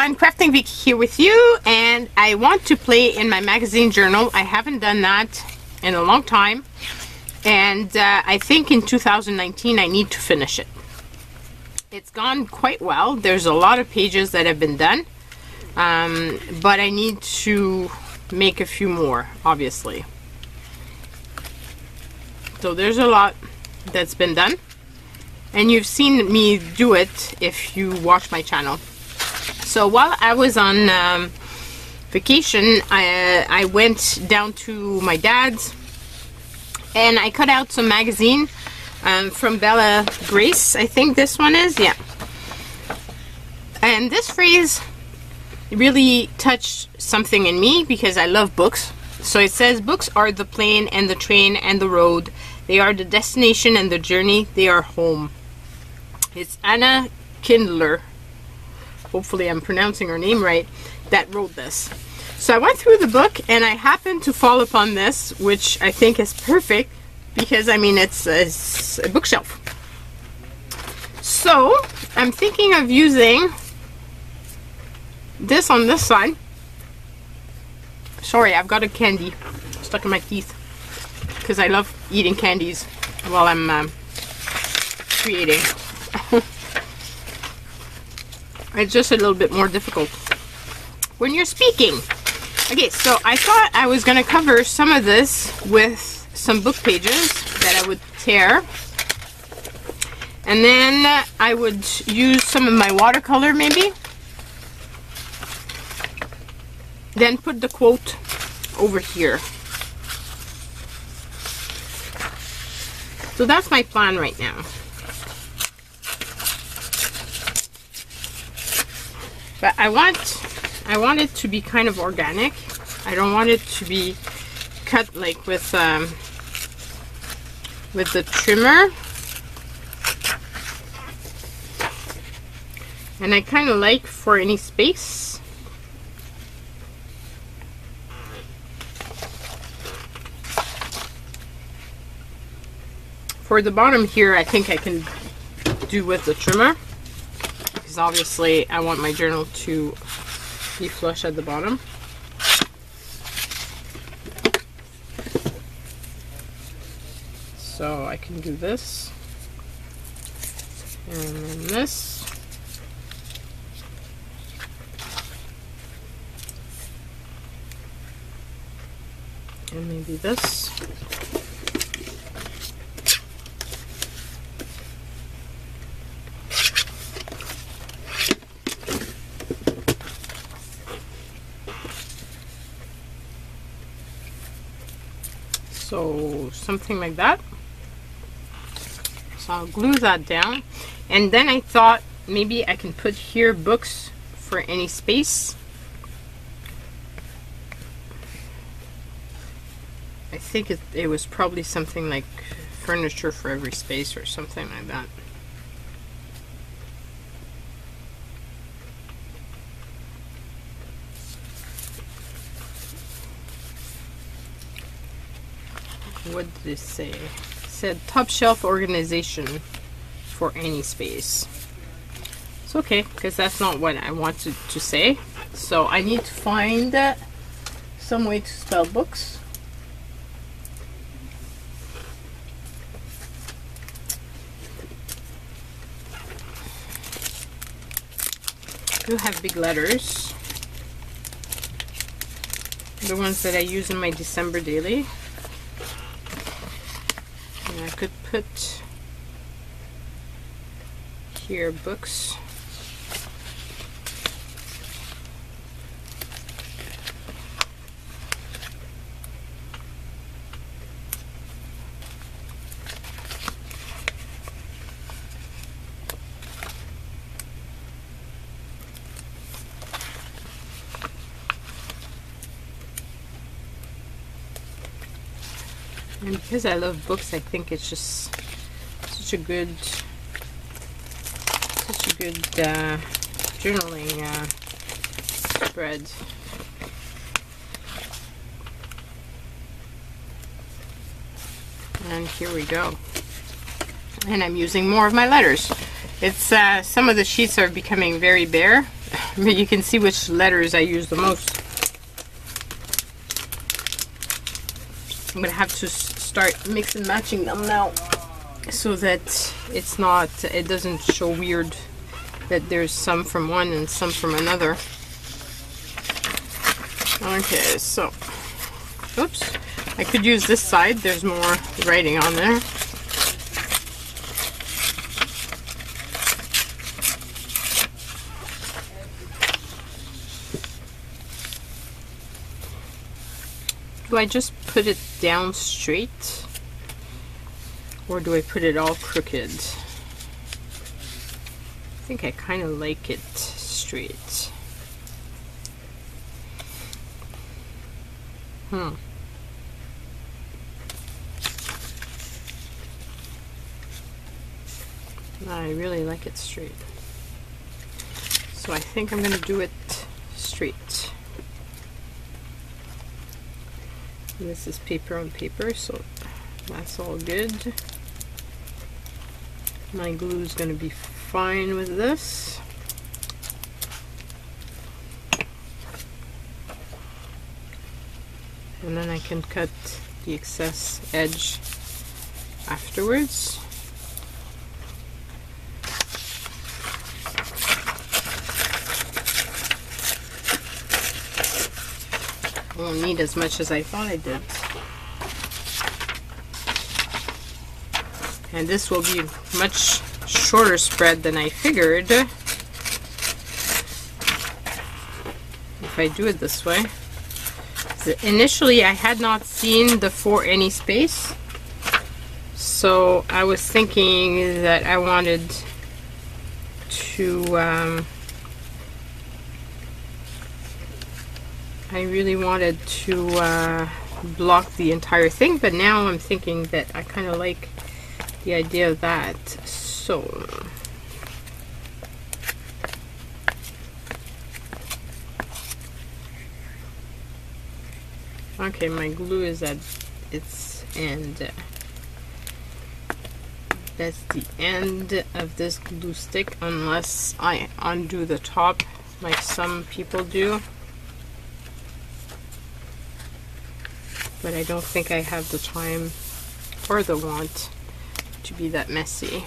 everyone, Crafting Vicky here with you, and I want to play in my magazine journal. I haven't done that in a long time, and I think in 2019 I need to finish it. It's gone quite well. There's a lot of pages that have been done, but I need to make a few more, obviously. So there's a lot that's been done, and you've seen me do it if you watch my channel. So while I was on vacation, I went down to my dad's and I cut out some magazine from Bella Grace. I think this one is, yeah. And this phrase really touched something in me because I love books. So it says, books are the plane and the train and the road. They are the destination and the journey. They are home. It's Anna Kindler, hopefully I'm pronouncing her name right, that wrote this. So I went through the book and I happened to fall upon this, which I think is perfect because, I mean, it's a bookshelf. So I'm thinking of using this on this side. Sorry, I've got a candy stuck in my teeth because I love eating candies while I'm creating. It's just a little bit more difficult when you're speaking. Okay, so I thought I was going to cover some of this with some book pages that I would tear. And then I would use some of my watercolor maybe. Then put the quote over here. So that's my plan right now. But I want it to be kind of organic. I don't want it to be cut like with the trimmer. And I kind of like for any space. For the bottom here, I think I can do with the trimmer. Obviously I want my journal to be flush at the bottom. So I can do this and then this. And maybe this. So something like that. So I'll glue that down, and then I thought maybe I can put here books for any space. I think it was probably something like furniture for every space or something like that. What did it say? It said top shelf organization for any space. It's okay because that's not what I wanted to say. So I need to find some way to spell books. I do have big letters. The ones that I use in my December daily. I could put here books. And because I love books, I think it's just such a good journaling spread. And here we go. And I'm using more of my letters. It's some of the sheets are becoming very bare, But you can see which letters I use the most. I'm gonna have to start mix and matching them now, so that it doesn't show weird that there's some from one and some from another. Okay, so, oops, I could use this side. There's more writing on there. Do I just put it down straight, or do I put it all crooked? I think I kind of like it straight. I really like it straight. So I think I'm going to do it straight. And this is paper on paper, so that's all good. My glue is going to be fine with this. And then I can cut the excess edge afterwards. I won't need as much as I thought I did. And this will be much shorter spread than I figured if I do it this way. So initially I had not seen the for any space, so I was thinking that I wanted to I really wanted to block the entire thing, but now I'm thinking that I kind of like the idea of that. So okay, my glue is at its end. That's the end of this glue stick, unless I undo the top like some people do. But I don't think I have the time or the want to be that messy.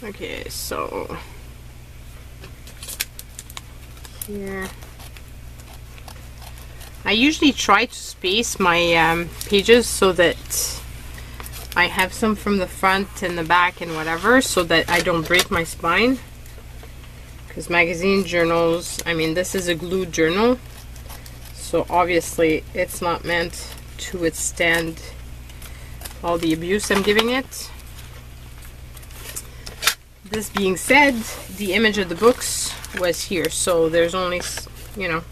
Okay, so here I usually try to space my pages so that I have some from the front and the back and whatever, so that I don't break my spine. Because magazine journals, I mean, this is a glued journal, so obviously it's not meant to withstand all the abuse I'm giving it. This being said, the image of the books was here, so there's only, you know,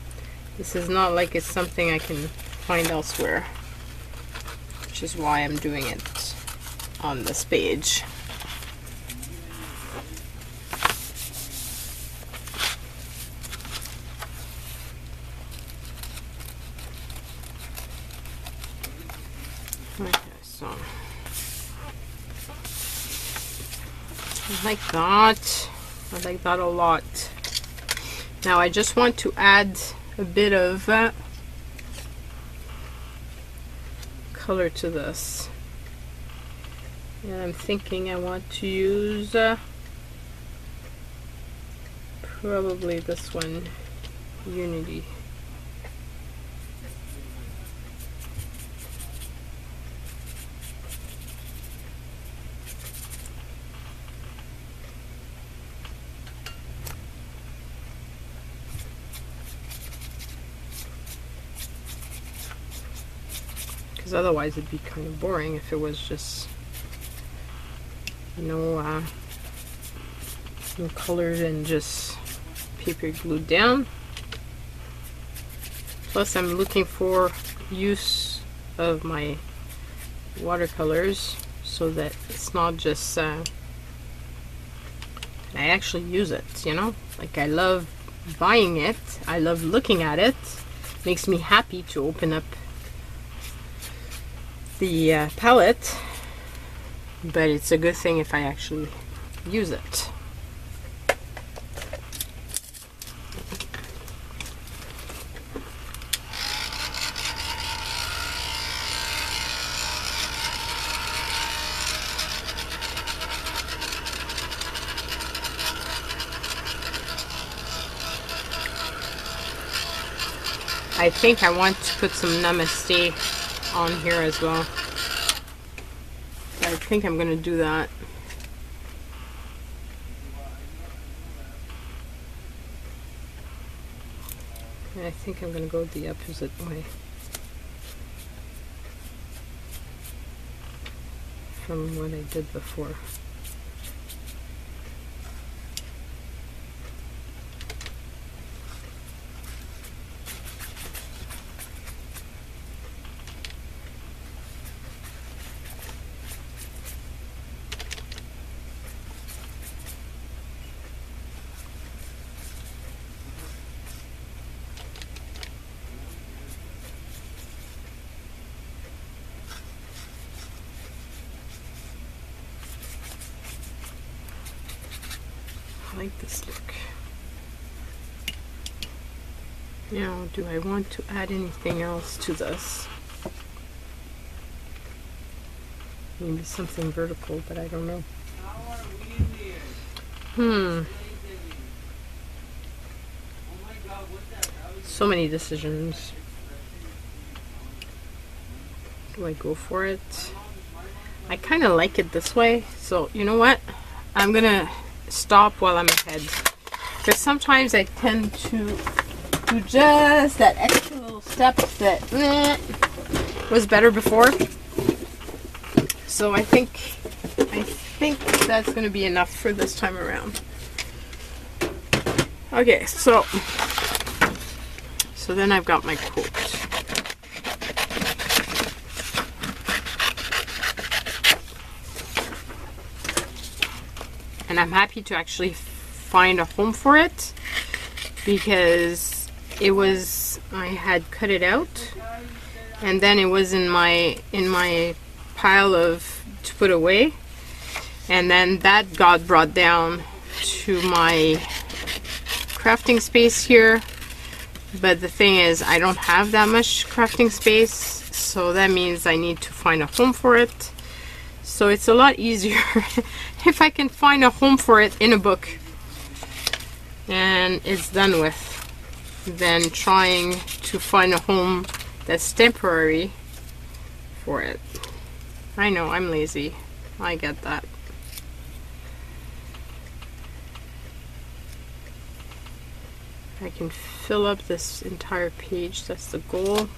this is not like it's something I can find elsewhere, which is why I'm doing it on this page. Okay, so I like that. I like that a lot. Now I just want to add a bit of color to this, and I'm thinking I want to use probably this one, Unity. Otherwise it'd be kind of boring if it was just no colors and just paper glued down. Plus I'm looking for use of my watercolors so that it's not just I actually use it, you know, like I love buying it, I love looking at it, makes me happy to open up the palette, but it's a good thing if I actually use it. I think I want to put some Namaste on here as well. I think I'm going to do that. And I think I'm going to go the opposite way from what I did before. I like this look. Now, do I want to add anything else to this? Maybe something vertical, but I don't know. So many decisions. Do I go for it? I kind of like it this way, so you know what? I'm gonna stop while I'm ahead, because sometimes I tend to do just that extra little step that was better before. So I think that's going to be enough for this time around. Okay, so then I've got my quote. And I'm happy to actually find a home for it, because it was, I had cut it out and then it was in my pile of to put away, and then that got brought down to my crafting space here. But the thing is, I don't have that much crafting space, so that means I need to find a home for it. So it's a lot easier if I can find a home for it in a book and it's done with, than trying to find a home that's temporary for it. I know, I'm lazy. I get that. I can fill up this entire page. That's the goal.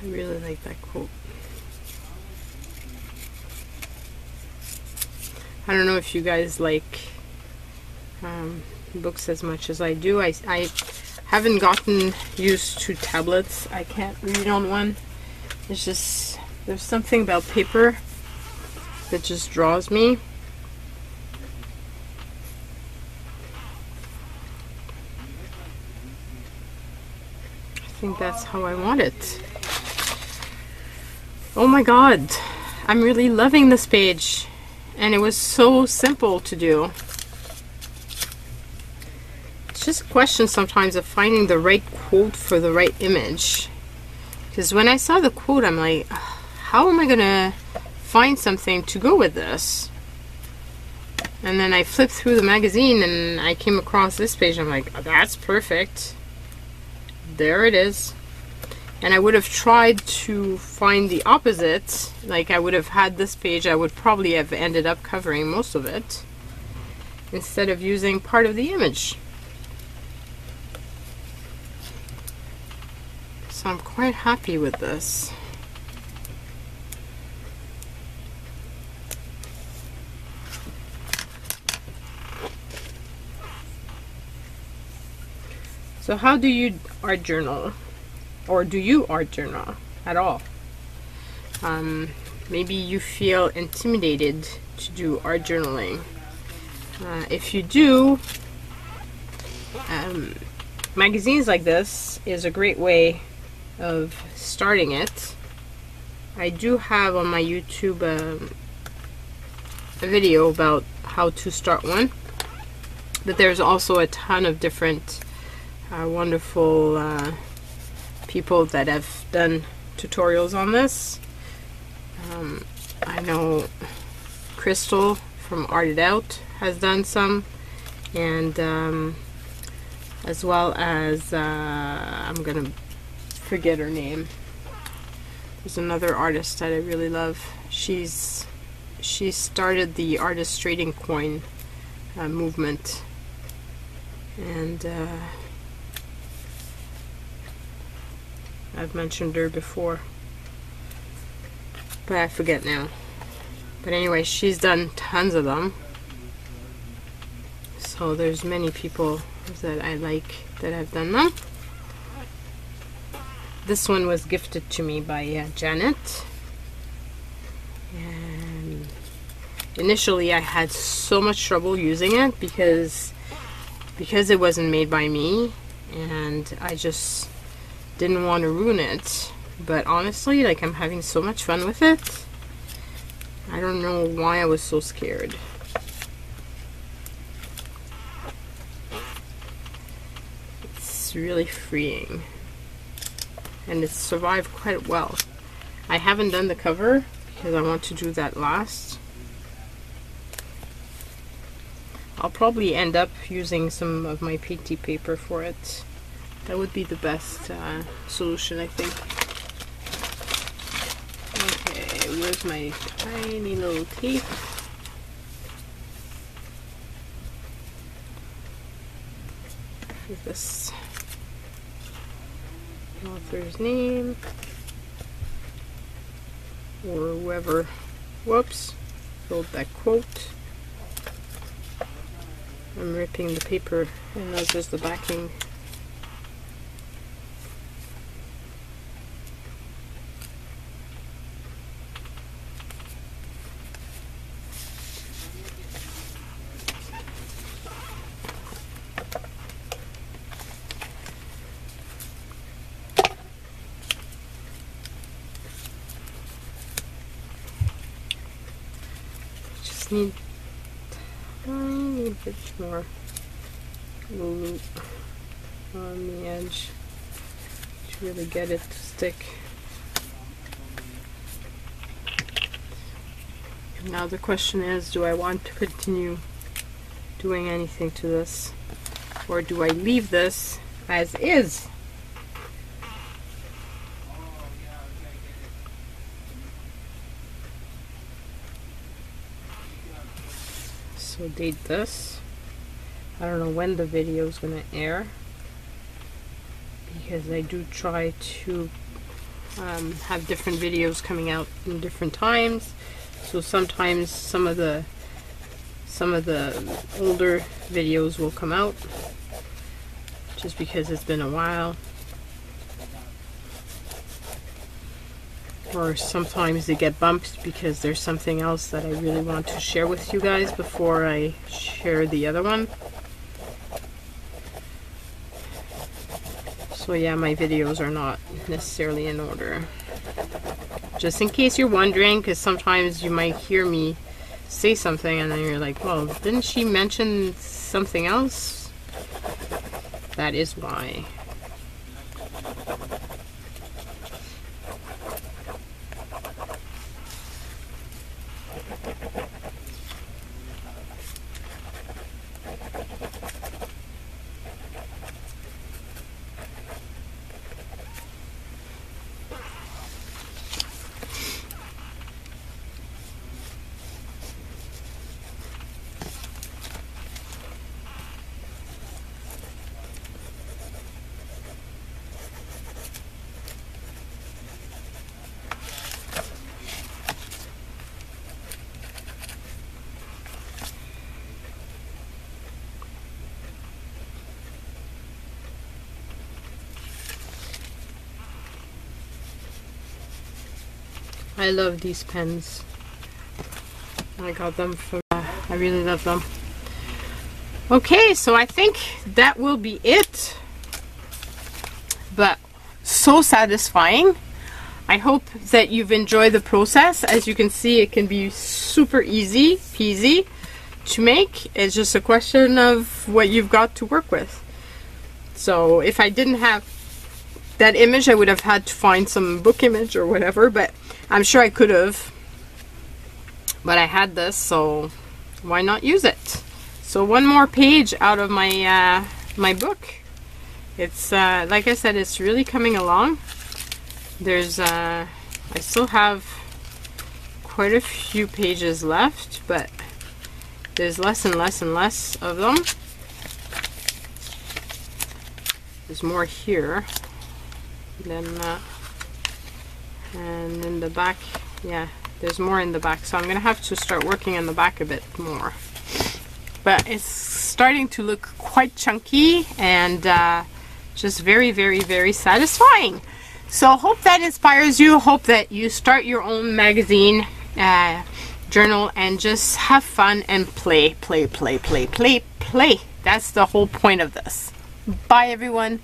I really like that quote. I don't know if you guys like books as much as I do. I haven't gotten used to tablets. I can't read on one. It's just, there's something about paper that just draws me. I think that's how I want it. Oh my god, I'm really loving this page. And it was so simple to do. It's just a question sometimes of finding the right quote for the right image. Because when I saw the quote, I'm like, how am I gonna find something to go with this? And then I flipped through the magazine and I came across this page. I'm like, that's perfect. There it is. And I would have tried to find the opposite. Like, I would have had this page, I would probably have ended up covering most of it instead of using part of the image. So I'm quite happy with this. So how do you art journal? Or do you art journal at all? Maybe you feel intimidated to do art journaling. If you do, magazines like this is a great way of starting it. I do have on my YouTube a video about how to start one. But there's also a ton of different wonderful people that have done tutorials on this. I know Crystal from Art It Out has done some, and as well as I'm gonna forget her name. There's another artist that I really love. She started the artist trading coin movement, and I've mentioned her before, but I forget now. But anyway, she's done tons of them. So there's many people that I like that have done them. This one was gifted to me by Janet. And initially I had so much trouble using it because it wasn't made by me, and I just didn't want to ruin it. But honestly, like, I'm having so much fun with it. I don't know why I was so scared. It's really freeing, and it's survived quite well. I haven't done the cover because I want to do that last. I'll probably end up using some of my painty paper for it. That would be the best solution, I think. Okay, where's my tiny little tape? Where's this? Author's name, or whoever, whoops, wrote that quote. I'm ripping the paper, and that's just the backing. Need a tiny bit more glue on the edge to really get it to stick. Now the question is, do I want to continue doing anything to this, or do I leave this as is? So date this. I don't know when the video is going to air, because I do try to have different videos coming out in different times. So sometimes some of the older videos will come out just because it's been a while, or sometimes they get bumped because there's something else that I really want to share with you guys before I share the other one. So yeah, my videos are not necessarily in order. Just in case you're wondering, because sometimes you might hear me say something and then you're like, well, didn't she mention something else? That is why. I love these pens. I got them from, I really love them. Okay, so I think that will be it. But so satisfying. I hope that you've enjoyed the process. As you can see, it can be super easy peasy to make. It's just a question of what you've got to work with. So if I didn't have that image, I would have had to find some book image or whatever, but I'm sure I could have. But I had this, so why not use it? So one more page out of my my book. It's like I said, it's really coming along. There's I still have quite a few pages left, but there's less and less and less of them. There's more here than and in the back, yeah, there's more in the back, so I'm gonna have to start working on the back a bit more. But it's starting to look quite chunky and just very, very, very satisfying. So hope that inspires you. Hope that you start your own magazine journal and just have fun and play. That's the whole point of this. Bye everyone.